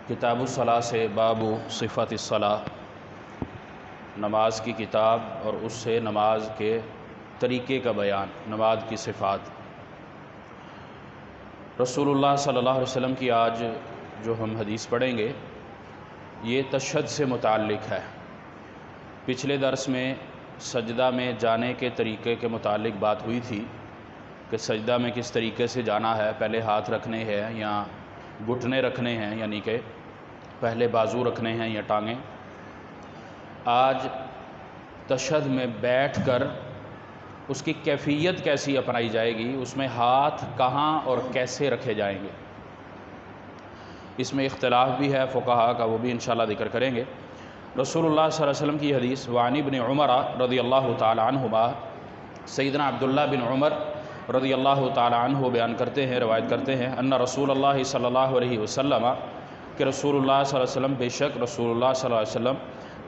کتاب الصلاۃ سے باب صفت الصلاۃ، نماز کی کتاب اور اس سے نماز کے طریقے کا بیان، نماز کی صفات۔ رسول اللہ صلی اللہ علیہ وسلم کی آج جو ہم حدیث پڑھیں گے یہ تشہد سے متعلق ہے۔ پچھلے درس میں سجدہ میں جانے کے طریقے کے متعلق بات ہوئی تھی کہ سجدہ میں کس طریقے سے جانا ہے، پہلے ہاتھ رکھنے ہیں یا گھٹنے رکھنے ہیں، یعنی کہ پہلے بازو رکھنے ہیں یا ٹانگیں۔ آج تشہد میں بیٹھ کر اس کی کیفیت کیسی اپنائی جائے گی، اس میں ہاتھ کہاں اور کیسے رکھے جائیں گے، اس میں اختلاف بھی ہے فقہاء کا، وہ بھی انشاءاللہ ذکر کریں گے۔ رسول اللہ صلی اللہ علیہ وسلم کی حدیث، وعن ابن عمر رضی اللہ تعالی عنہما، سیدنا عبداللہ بن عمر رضی اللہ تعالی عنہ بیان کرتے ہیں، روایت کرتے ہیں، ان رسول اللہ صلی اللہ علیہ وسلم، کہ رسول اللہ صلی اللہ علیہ وسلم، بے شک رسول اللہ صلی اللہ علیہ وسلم،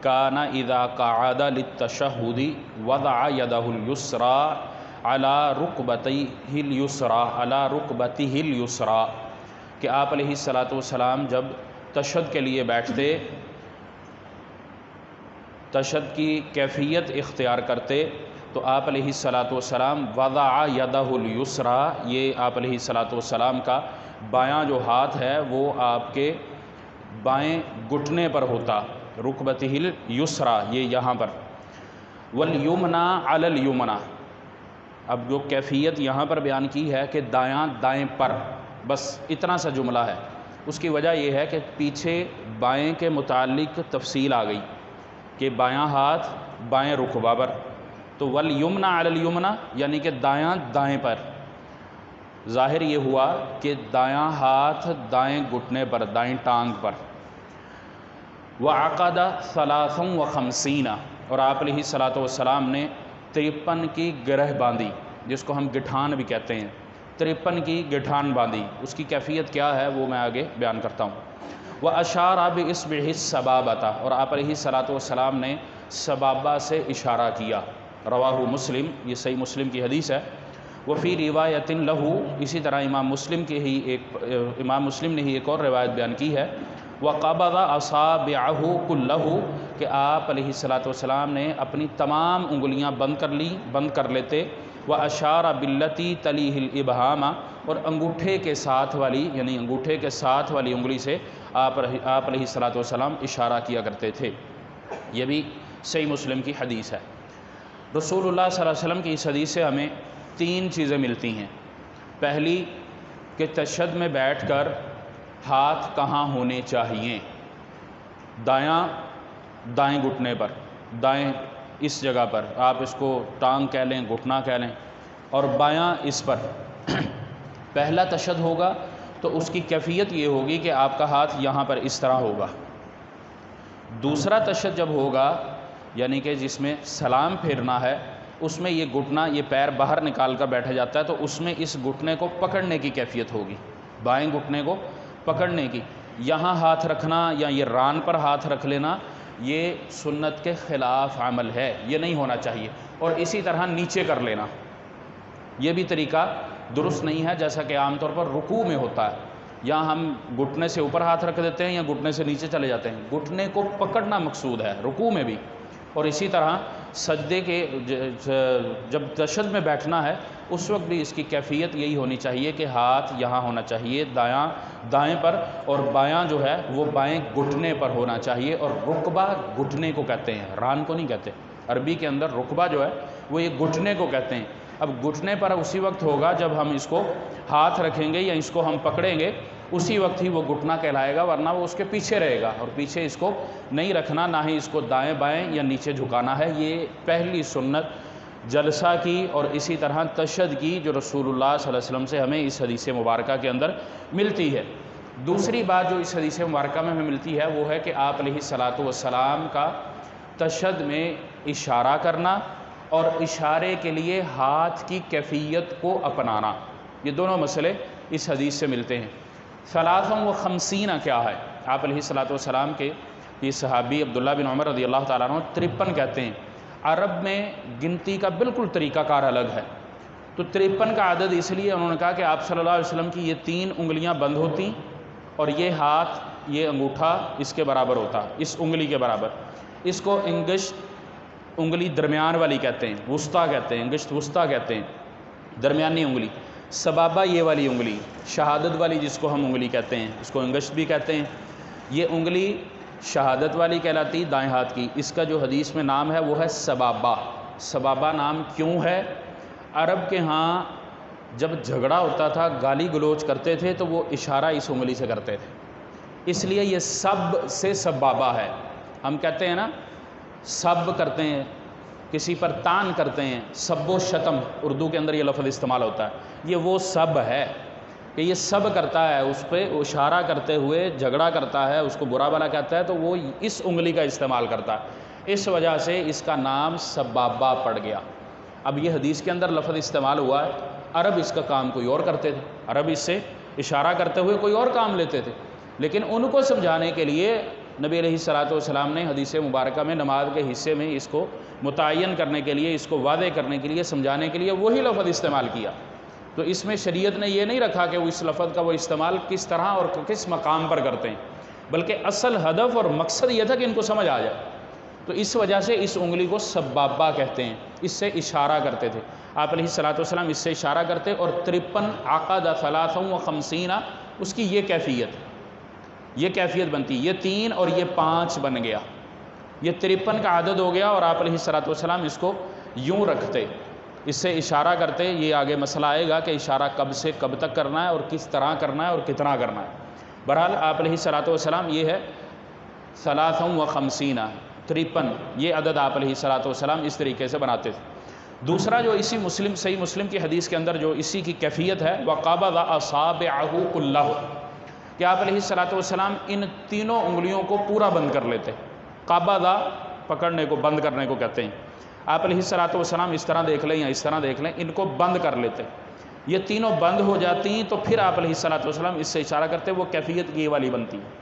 کان اذا قعد للتشہد وضع یدہ الیسریٰ علی رکبتہ الیسریٰ، کہ آپ علیہ السلام جب تشہد کے لیے بیٹھتے، تشہد کی کیفیت اختیار کرتے، تو آپ علیہ السلام وضع یدہ الیسریٰ، یہ آپ علیہ السلام کا بایاں جو ہاتھ ہے وہ آپ کے بائیں گھٹنے پر ہوتا، رکبتہ الیسریٰ، یہ یہاں پر، والیمنی علی الیمنی، اب جو کیفیت یہاں پر بیان کی ہے کہ دایاں دائیں پر، بس اتنا سا جملہ ہے۔ اس کی وجہ یہ ہے کہ پیچھے بائیں کے متعلق تفصیل آ گئی کہ بایاں ہاتھ بائیں رکبہ پر، تو والیمنی علی الیمنی یعنی کہ دایاں دائیں پر، ظاہر یہ ہوا کہ دایاں ہاتھ دائیں گھٹنے پر، دائیں ٹانگ پر۔ وعقد 53، اور آپ علیہ السلام نے 53 کی گرہ باندھی، جس کو ہم گٹھان بھی کہتے ہیں، 53 کی گٹھان باندھی۔ اس کی کیفیت کیا ہے وہ میں آگے بیان کرتا ہوں۔ وَأَشَارَ بِإِصْبِعِهِ السَّبَابَةَ، اور آپ علیہ السلام نے سبابہ سے اشارہ کیا۔ رواہ مسلم، یہ صحیح مسلم کی حدیث ہے۔ وفی روایت لہو، اسی طرح امام مسلم نے ہی ایک اور روایت بیان کی ہے، وَقَبَضَ أَصَابِعَهُ كُلَّهُ، کہ آپ علیہ السلام نے اپنی تمام انگلیاں بند کر لیتے، وَأَشَارَ بِالَّتِي تَلِيهِ الْإِبْهَامَ، اور انگوٹھے کے ساتھ والی، یعنی انگوٹھے کے ساتھ والی انگلی سے آپ علیہ السلام اشارہ کیا کرتے تھے۔ یہ بھی صحیح مسلم کی حدیث ہے۔ رسول اللہ صلی اللہ علیہ وسلم کی اس حدیث سے ہمیں 3 چیزیں ملتی ہیں۔ پہلی کہ تشہد میں بیٹھ کر ہاتھ کہاں ہونے چاہیے، دائیں گھٹنے پر، دائیں اس جگہ پر، آپ اس کو ٹانگ کہہ لیں، گھٹنا کہہ لیں، اور بایاں اس پر۔ پہلا تشہد ہوگا تو اس کی کیفیت یہ ہوگی کہ آپ کا ہاتھ یہاں پر اس طرح ہوگا۔ دوسرا تشہد جب ہوگا، یعنی کہ جس میں سلام پھیرنا ہے، اس میں یہ گھٹنا، یہ پیر باہر نکال کر بیٹھا جاتا ہے، تو اس میں اس گھٹنے کو پکڑنے کی کیفیت ہوگی، بائیں گھٹنے کو پکڑنے کی۔ یہاں ہاتھ رکھنا یا یہ ران پر ہاتھ رکھ لینا، یہ سنت کے خلاف عمل ہے، یہ نہیں ہونا چاہیے۔ اور اسی طرح نیچے کر لینا، یہ بھی طریقہ درست نہیں ہے، جیسا کہ عام طور پر رکوع میں ہوتا ہے، یا ہم گھٹنے سے اوپر ہاتھ رکھ دیتے ہیں یا گھٹنے سے نیچے چلے جاتے ہیں، گھٹنے کو پکڑنا مقصود ہے رکوع میں بھی۔ اور اسی طرح سجدے کے جب تشہد میں بیٹھنا ہے اس وقت بھی اس کی کیفیت یہی ہونی چاہیے کہ ہاتھ یہاں ہونا چاہیے دائیں پر، اور بایاں جو ہے وہ بائیں گھٹنے پر ہونا چاہیے، اور رکبہ گھٹنے کو کہتے ہیں، ران کو نہیں کہتے۔ عربی کے اندر رکبہ جو ہے وہ یہ گھٹنے کو کہتے ہیں۔ اب گھٹنے پر اسی وقت ہوگا جب ہم اس کو ہاتھ رکھیں گے یا اس کو ہم پکڑیں گے، اسی وقت ہی وہ گھٹنا کہلائے گا، ورنہ وہ اس کے پیچھے رہے گا، اور پیچھے اس کو نہیں رکھنا، نہ ہی اس کو دائیں بائیں یا نیچے جھکانا ہے۔ یہ پہلی سنت جلسہ کی اور اسی طرح تشہد کی جو رسول اللہ صلی اللہ علیہ وسلم سے ہمیں اس حدیث مبارکہ کے اندر ملتی ہے۔ دوسری بات جو اس حدیث مبارکہ میں ہمیں ملتی ہے وہ ہے کہ آپ علیہ السلام کا تشہد میں اشارہ کرنا اور اشارے کے لیے ہاتھ کی کیفیت کو اپنانا، یہ دونوں مسئلے اس حدیث سے ملتے ہیں۔ 53 کیا ہے؟ آپ علیہ السلام کے یہ صحابی عبداللہ بن عمر رضی اللہ تعالیٰ عنہ 53 کہتے ہیں۔ عرب میں گنتی کا بالکل طریقہ کار الگ ہے، تو 53 کا عدد اس لیے انہوں نے کہا کہ آپ صلی اللہ علیہ وسلم کی یہ 3 انگلیاں بند ہوتی اور یہ ہاتھ یہ انگوٹھا اس کے برابر ہوتا، اس انگلی کے برابر، اس کو انگشت انگلی درمیان والی کہتے ہیں، وسطیٰ کہتے ہیں، انگشت وسطیٰ کہتے ہیں، درمیانی انگلی۔ سبابہ یہ والی انگلی، شہادت والی جس کو ہم انگلی کہتے ہیں، اس کو انگشت بھی کہتے ہیں، یہ انگلی شہادت والی کہلاتی دائیں ہاتھ کی۔ اس کا جو حدیث میں نام ہے وہ ہے سبابہ۔ سبابہ نام کیوں ہے؟ عرب کے ہاں جب جھگڑا ہوتا تھا، گالی گلوچ کرتے تھے تو وہ اشارہ اس انگلی سے کرتے تھے، اس لیے یہ سب سے سبابہ ہے۔ ہم کہتے ہیں نا سب کرتے ہیں، کسی پر تان کرتے ہیں، سب و شتم اردو کے اندر یہ لفظ استعمال ہوتا ہے، یہ وہ سب ہے کہ یہ سب کرتا ہے، اس پہ اشارہ کرتے ہوئے جھگڑا کرتا ہے، اس کو برا بھلا کہتا ہے تو وہ اس انگلی کا استعمال کرتا ہے، اس وجہ سے اس کا نام سبابہ پڑ گیا۔ اب یہ حدیث کے اندر لفظ استعمال ہوا ہے، عرب اس کا کام کوئی اور کرتے تھے، عرب اس سے اشارہ کرتے ہوئے کوئی اور کام لیتے تھے، لیکن ان کو سمجھانے کے لیے نبی علیہ الصلوۃ والسلام نے حدیث مبارکہ میں نماز کے حصے میں اس کو متعین کرنے کے لیے، اس کو واضح کرنے کے لیے، سمجھانے کے لیے وہی لفظ استعمال کیا۔ تو اس میں شریعت نے یہ نہیں رکھا کہ وہ اس لفظ کا وہ استعمال کس طرح اور کس مقام پر کرتے ہیں، بلکہ اصل ہدف اور مقصد یہ تھا کہ ان کو سمجھ آ جائے۔ تو اس وجہ سے اس انگلی کو سبابہ کہتے ہیں، اس سے اشارہ کرتے تھے آپ علیہ الصلوۃ والسلام، اس سے اشارہ کرتے، اور 53 عقد 53 اس کی یہ کیفیت بنتی، یہ 3 اور یہ 5 بن گیا، یہ 53 کا عدد ہو گیا، اور آپ علیہ الصلوۃ والسلام اس کو یوں رکھتے، اس سے اشارہ کرتے۔ یہ آگے مسئلہ آئے گا کہ اشارہ کب سے کب تک کرنا ہے اور کس طرح کرنا ہے اور کتنا کرنا ہے۔ بہرحال آپ علیہ الصلوۃ والسلام یہ ہے 53 53 یہ عدد آپ علیہ الصلوۃ والسلام اس طریقے سے بناتے تھے۔ دوسرا جو اسی صحیح مسلم کی حدیث کے اندر جو اسی کی کیفیت ہے، وَقَبَضَ أَصَابِعَهُ كُلَّهُ، کہ آپ علیہ الصلوۃ والسلام ان تینوں انگلیوں کو پورا بند کر لیتے۔ قبضہ پکڑنے کو، بند کرنے کو کہتے ہیں۔ آپ علیہ الصلوۃ والسلام اس طرح دیکھ لیں یا اس طرح دیکھ لیں، ان کو بند کر لیتے، یہ تینوں بند ہو جاتی ہیں تو پھر آپ علیہ الصلوۃ والسلام اس سے اشارہ کرتے، وہ کیفیت یہ والی بنتی ہے،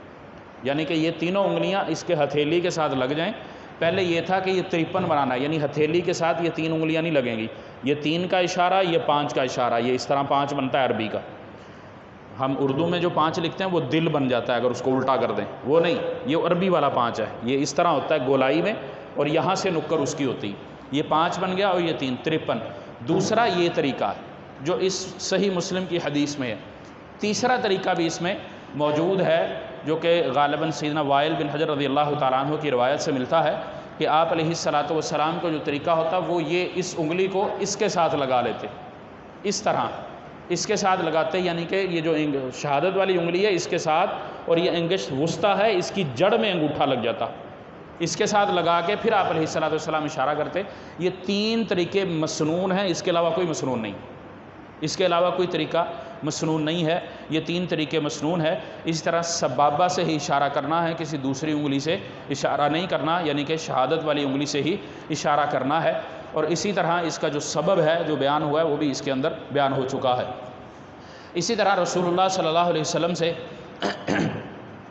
یعنی کہ یہ تینوں انگلیاں اس کے ہتھیلی کے ساتھ لگ جائیں۔ پہلے یہ تھا کہ یہ 53 بنانا ہے، یعنی ہتھیلی کے ساتھ یہ 3 انگلیاں نہیں لگیں گی، یہ 3 کا اشارہ، یہ 5 کا اشارہ، یہ اس طرح 5 بنتا ہے عربی کا۔ ہم اردو میں جو 5 لکھتے ہیں وہ دل بن جاتا ہے اگر اس کو الٹا کر دیں، وہ نہیں، یہ عربی والا 5 ہے، یہ اس طرح ہوتا ہے گولائی میں، اور یہاں سے نکر اس کی ہوتی، یہ 5 بن گیا اور یہ 3 53۔ دوسرا یہ طریقہ ہے جو اس صحیح مسلم کی حدیث میں ہے۔ تیسرا طریقہ بھی اس میں موجود ہے جو کہ غالباً سیدنا وائل بن حجر رضی اللہ تعالیٰ عنہ کی روایت سے ملتا ہے کہ آپ علیہ الصلوۃ والسلام کو جو طریقہ ہوتا وہ یہ اس انگلی کو اس کے ساتھ لگا لیتے، اس طرح اس کے ساتھ لگاتے، یعنی کہ یہ جو شہادت والی انگلی ہے اس کے ساتھ، اور یہ انگشت وسطیٰ ہے اس کی جڑ میں انگوٹھا لگ جاتا، اس کے ساتھ لگا کے پھر آپ علیہ الصلوۃ والسلام اشارہ کرتے۔ یہ 3 طریقے مسنون ہیں، اس کے علاوہ کوئی مسنون نہیں، اس کے علاوہ کوئی طریقہ مسنون نہیں ہے، یہ 3 طریقے مسنون ہے۔ اسی طرح سبابہ سے ہی اشارہ کرنا ہے، کسی دوسری انگلی سے اشارہ نہیں کرنا، یعنی کہ شہادت والی انگلی سے ہی اشارہ کرنا ہے، اور اسی طرح اس کا جو سبب ہے جو بیان ہوا ہے وہ بھی اس کے اندر بیان ہو چکا ہے۔ اسی طرح رسول اللہ صلی اللہ علیہ وسلم سے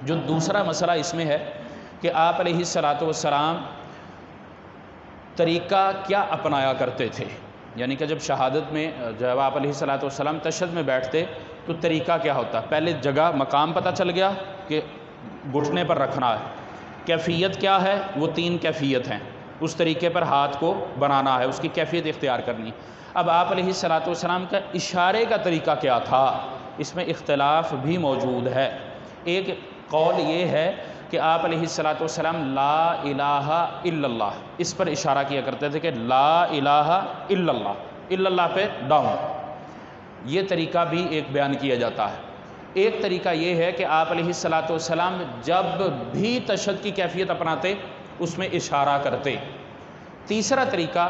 جو دوسرا مسئلہ اس میں ہے کہ آپ علیہ الصلوۃ والسلام طریقہ کیا اپنایا کرتے تھے، یعنی کہ جب شہادت میں جب آپ علیہ الصلوۃ والسلام تشہد میں بیٹھتے تو طریقہ کیا ہوتا؟ پہلے جگہ مقام پتہ چل گیا کہ گھٹنے پر رکھنا ہے، کیفیت کیا ہے؟ وہ 3 کیفیت ہیں، اس طریقے پر ہاتھ کو بنانا ہے، اس کی کیفیت اختیار کرنی۔ اب آپ علیہ الصلوۃ والسلام کا اشارے کا طریقہ کیا تھا، اس میں اختلاف بھی موجود ہے۔ ایک قول یہ ہے کہ آپ علیہ الصلوۃ والسلام لا الہ الا اللہ اس پر اشارہ کیا کرتے تھے کہ لا الہ الا اللہ پہ ڈاؤن، یہ طریقہ بھی ایک بیان کیا جاتا ہے۔ ایک طریقہ یہ ہے کہ آپ علیہ الصلوۃ والسلام جب بھی تشہد کی کیفیت اپناتے اس میں اشارہ کرتے۔ تیسرا طریقہ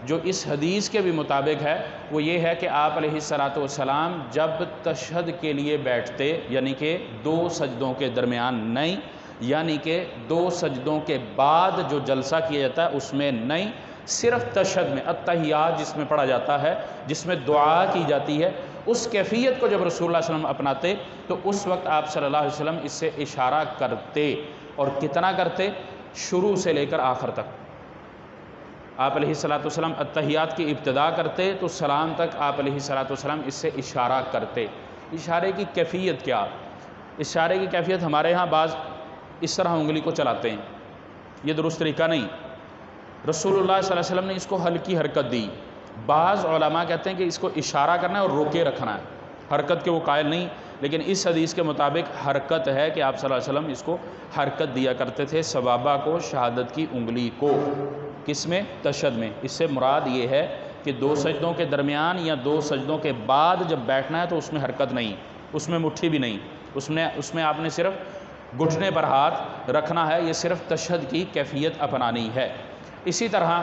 جو اس حدیث کے بھی مطابق ہے وہ یہ ہے کہ آپ علیہ الصلوۃ والسلام جب تشہد کے لیے بیٹھتے، یعنی کہ 2 سجدوں کے درمیان نہیں، یعنی کہ 2 سجدوں کے بعد جو جلسہ کیا جاتا ہے اس میں نہیں، صرف تشہد میں التحیات جس میں پڑھا جاتا ہے، جس میں دعا کی جاتی ہے، اس کیفیت کو جب رسول اللہ صلی اللہ علیہ وسلم اپناتے تو اس وقت آپ صلی اللہ علیہ وسلم اس سے اشارہ کرتے، اور کتنا کرتے؟ شروع سے لے کر آخر تک۔ آپ علیہ الصلوۃ والسلام التحیات کی ابتدا کرتے تو سلام تک آپ علیہ الصلوۃ والسلام اس سے اشارہ کرتے۔ اشارے کی کیفیت کیا؟ اشارے کی کیفیت ہمارے ہاں بعض اس طرح انگلی کو چلاتے ہیں، یہ درست طریقہ نہیں۔ رسول اللہ صلی اللہ علیہ وسلم نے اس کو ہلکی حرکت دی۔ بعض علماء کہتے ہیں کہ اس کو اشارہ کرنا ہے اور روکے رکھنا ہے، حرکت کے وہ قائل نہیں، لیکن اس حدیث کے مطابق حرکت ہے کہ آپ صلی اللہ علیہ وسلم اس کو حرکت دیا کرتے تھے، سبابہ کو، شہادت کی انگلی کو۔ کس میں؟ تشہد میں۔ اس سے مراد یہ ہے کہ دو سجدوں کے درمیان یا دو سجدوں کے بعد جب بیٹھنا ہے تو اس میں حرکت نہیں، اس میں مٹھی بھی نہیں، اس میں آپ نے صرف گھٹنے پر ہاتھ رکھنا ہے، یہ صرف تشہد کی کیفیت اپنانی ہے۔ اسی طرح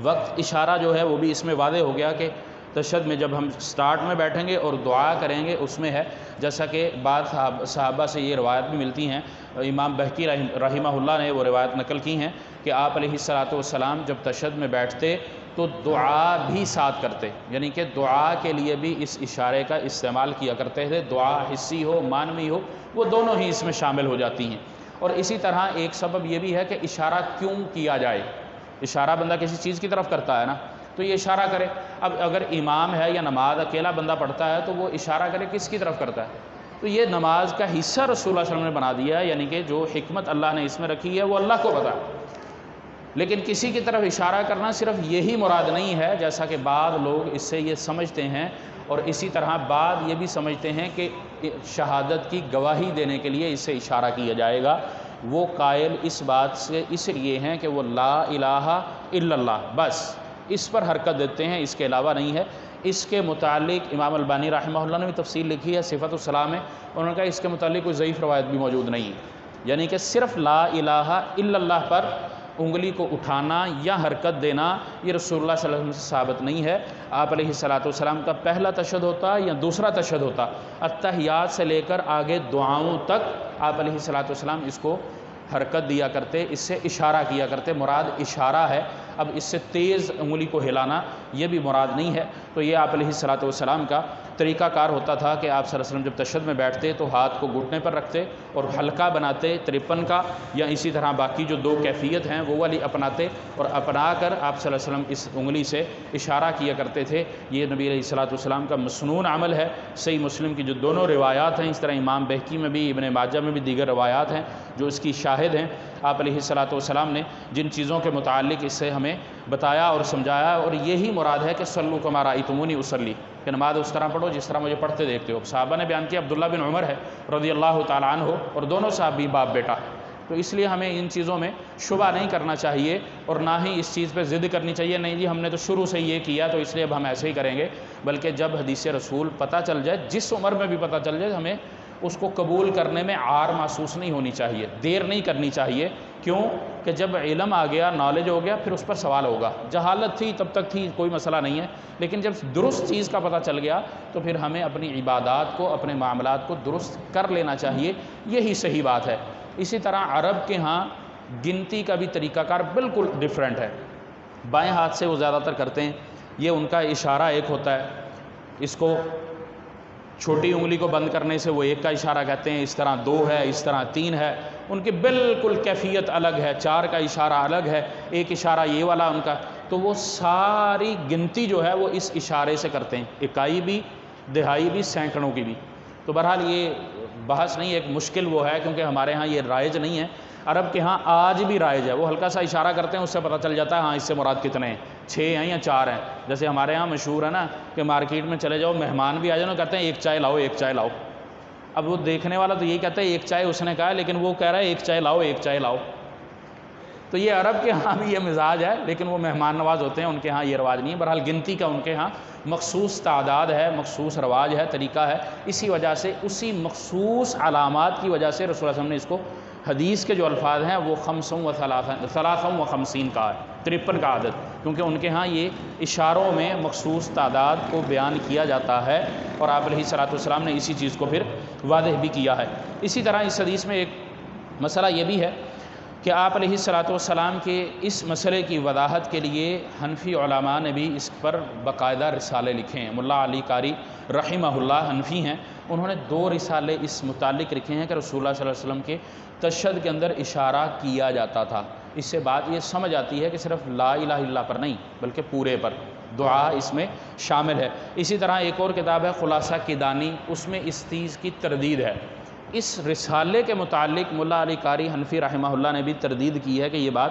وقت اشارہ جو ہے وہ بھی اس میں واضح ہو گیا کہ تشہد میں جب ہم سٹارٹ میں بیٹھیں گے اور دعا کریں گے اس میں ہے، جیسا کہ بعض صحابہ سے یہ روایت بھی ملتی ہیں، امام بہقی رحمہ اللہ نے وہ روایت نقل کی ہیں کہ آپ علیہ الصلاۃ والسلام جب تشہد میں بیٹھتے تو دعا بھی ساتھ کرتے، یعنی کہ دعا کے لیے بھی اس اشارے کا استعمال کیا کرتے تھے، دعا حسی ہو معنوی ہو وہ دونوں ہی اس میں شامل ہو جاتی ہیں۔ اور اسی طرح ایک سبب یہ بھی ہے کہ اشارہ کیوں کیا جائے، اشارہ بندہ کسی چیز کی طرف کرتا ہے نا تو یہ اشارہ کرے۔ اب اگر امام ہے یا نماز اکیلا بندہ پڑھتا ہے تو وہ اشارہ کرے کس کی طرف کرتا ہے؟ تو یہ نماز کا حصہ رسول اللہ صلی اللہ علیہ وسلم نے بنا دیا ہے، یعنی کہ جو حکمت اللہ نے اس میں رکھی ہے وہ اللہ کو پتہ ہے۔ لیکن کسی کی طرف اشارہ کرنا صرف یہی مراد نہیں ہے، جیسا کہ بعض لوگ اس سے یہ سمجھتے ہیں، اور اسی طرح بعض یہ بھی سمجھتے ہیں کہ شہادت کی گواہی دینے کے لیے اس سے اشارہ کیا جائے گا۔ وہ قائل اس بات سے اس لیے ہیں کہ وہ لا الہ الا اللہ بس اس پر حرکت دیتے ہیں، اس کے علاوہ نہیں ہے۔ اس کے متعلق امام البانی رحمہ اللہ نے بھی تفصیل لکھی ہے صفت الصلاۃ میں، انہوں نے کہا اس کے متعلق کوئی ضعیف روایت بھی موجود نہیں ہے، یعنی کہ صرف لا الہ الا اللہ پر انگلی کو اٹھانا یا حرکت دینا یہ رسول اللہ صلی اللہ علیہ وسلم سے ثابت نہیں ہے۔ آپ علیہ الصلاۃ والسلام کا پہلا تشہد ہوتا یا دوسرا تشہد ہوتا، اتحیات سے لے کر آگے دعاؤں تک آپ علیہ الصلاۃ والسلام اس کو حرکت دیا کرتے، اس سے اشارہ کیا کرتے، مراد اشارہ ہے۔ اب اس سے تیز انگلی کو ہلانا یہ بھی مراد نہیں ہے۔ تو یہ آپ علیہ الصلاۃ والسلام کا طریقہ کار ہوتا تھا کہ آپ صلی اللہ علیہ وسلم جب تشہد میں بیٹھتے تو ہاتھ کو گھٹنے پر رکھتے اور ہلکا بناتے 53 کا، یا اسی طرح باقی جو دو کیفیت ہیں وہ والی اپناتے، اور اپنا کر آپ صلی اللہ علیہ وسلم اس انگلی سے اشارہ کیا کرتے تھے۔ یہ نبی علیہ الصلاۃ والسلام کا مسنون عمل ہے۔ صحیح مسلم کی جو دونوں روایات ہیں، اس طرح امام بہقی میں بھی، ابن ماجہ میں بھی دیگر روایات ہیں جو اس کی شاہد ہیں۔ آپ علیہ الصلاۃ والسلام نے جن چیزوں کے متعلق اس سے ہمیں بتایا اور سمجھایا، اور یہی مراد ہے کہ صلو کما رأیتمونی اصلی، کہ نماز اس طرح پڑھو جس طرح مجھے پڑھتے دیکھتے ہو۔ صحابہ نے بیان کیا، عبداللہ بن عمر ہے رضی اللہ تعالیٰ عنہ، اور دونوں صحابی باپ بیٹا، تو اس لیے ہمیں ان چیزوں میں شبہ نہیں کرنا چاہیے، اور نہ ہی اس چیز پہ ضد کرنی چاہیے، نہیں جی ہم نے تو شروع سے یہ کیا تو اس لیے اب ہم ایسے ہی کریں گے، بلکہ جب حدیث رسول پتہ چل جائے، جس عمر میں بھی پتہ چل جائے، ہمیں اس کو قبول کرنے میں عار محسوس نہیں ہونی چاہیے، دیر نہیں کرنی چاہیے۔ کیوں کہ جب علم آ گیا، نالج ہو گیا، پھر اس پر سوال ہوگا۔ جہالت تھی تب تک تھی، کوئی مسئلہ نہیں ہے، لیکن جب درست چیز کا پتہ چل گیا تو پھر ہمیں اپنی عبادات کو، اپنے معاملات کو درست کر لینا چاہیے، یہی صحیح بات ہے۔ اسی طرح عرب کے ہاں گنتی کا بھی طریقہ کار بالکل ڈیفرنٹ ہے، بائیں ہاتھ سے وہ زیادہ تر کرتے ہیں، یہ ان کا اشارہ ایک ہوتا ہے، اس کو چھوٹی انگلی کو بند کرنے سے وہ ایک کا اشارہ کہتے ہیں، اس طرح 2 ہے، اس طرح 3 ہے، ان کی بالکل کیفیت الگ ہے، 4 کا اشارہ الگ ہے، ایک اشارہ یہ والا ان کا، تو وہ ساری گنتی جو ہے وہ اس اشارے سے کرتے ہیں، اکائی بھی، دہائی بھی، سینکڑوں کی بھی۔ تو بہرحال یہ بحث نہیں، ایک مشکل وہ ہے کیونکہ ہمارے ہاں یہ رائج نہیں ہے، عرب کے ہاں آج بھی رائج ہے، وہ ہلکا سا اشارہ کرتے ہیں، اس سے پتہ چل جاتا ہے ہاں اس سے مراد کتنے ہیں، 6 ہیں یا 4 ہیں۔ جیسے ہمارے ہاں مشہور ہے نا کہ مارکیٹ میں چلے جاؤ، مہمان بھی آ جاؤ، کہتے ہیں ایک چائے لاؤ، ایک چائے لاؤ۔ اب وہ دیکھنے والا تو یہی کہتا ہے ایک چائے اس نے کہا ہے، لیکن وہ کہہ رہا ہے ایک چائے لاؤ، ایک چائے لاؤ۔ تو یہ عرب کے ہاں بھی یہ مزاج ہے، لیکن وہ مہمان نواز ہوتے ہیں، ان کے ہاں یہ رواج نہیں ہے۔ بہرحال گنتی کا ان کے ہاں مخصوص تعداد ہے، مخصوص رواج ہے، طریقہ ہے، اسی وجہ سے اسی مخصوص علامات کی وجہ سے رسول اللہ صلی اللہ علیہ وسلم نے اس کو، حدیث کے جو الفاظ ہیں وہ 53 کا ہے، 53 کا عدد، کیونکہ ان کے ہاں یہ اشاروں میں مخصوص تعداد کو بیان کیا جاتا ہے، اور آپ علیہ الصلاۃ والسلام نے اسی چیز کو پھر واضح بھی کیا ہے۔ اسی طرح اس حدیث میں ایک مسئلہ یہ بھی ہے کہ آپ علیہ الصلاۃ والسلام کے اس مسئلے کی وضاحت کے لیے حنفی علماء نے بھی اس پر باقاعدہ رسالے لکھے ہیں۔ ملا علی قاری رحمہ اللہ حنفی ہیں، انہوں نے 2 رسالے اس متعلق لکھے ہیں کہ رسول اللہ صلی اللہ علیہ وسلم کے تشہد کے اندر اشارہ کیا جاتا تھا۔ اس سے بات یہ سمجھ آتی ہے کہ صرف لا الہ الا اللہ پر نہیں بلکہ پورے پر، دعا اس میں شامل ہے۔ اسی طرح ایک اور کتاب ہے خلاصہ کدانی، اس میں اس چیز کی تردید ہے، اس رسالے کے متعلق ملا علی قاری حنفی رحمہ اللہ نے بھی تردید کی ہے کہ یہ بات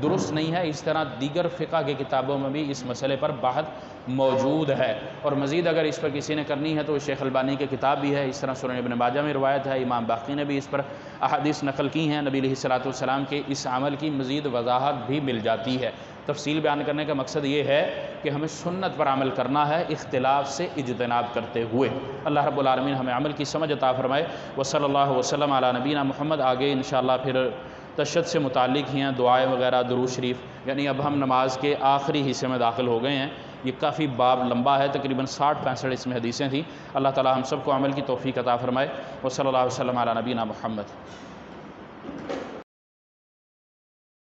درست نہیں ہے۔ اس طرح دیگر فقہ کی کتابوں میں بھی اس مسئلے پر بحث موجود ہے، اور مزید اگر اس پر کسی نے کرنی ہے تو شیخ البانی کی کتاب بھی ہے، اس طرح سنن ابن ماجہ میں روایت ہے، امام باقی نے بھی اس پر احادیث نقل کی ہیں، نبی علیہ الصلوۃ والسلام کے اس عمل کی مزید وضاحت بھی مل جاتی ہے۔ تفصیل بیان کرنے کا مقصد یہ ہے کہ ہمیں سنت پر عمل کرنا ہے، اختلاف سے اجتناب کرتے ہوئے۔ اللہ رب العالمین ہمیں عمل کی سمجھ عطا فرمائے۔ وصلی اللہ وسلم علی نبینا محمد۔ آگے انشاءاللہ پھر تشہد سے متعلق ہی ہیں دعائیں وغیرہ، درود شریف، یعنی اب ہم نماز کے آخری حصے میں داخل ہو گئے ہیں۔ یہ کافی باب لمبا ہے، تقریباً 60-65 اس میں حدیثیں تھیں۔ اللہ تعالی ہم سب کو عمل کی توفیق عطا فرمائے۔ وصلی اللہ وسلم علی نبینا محمد۔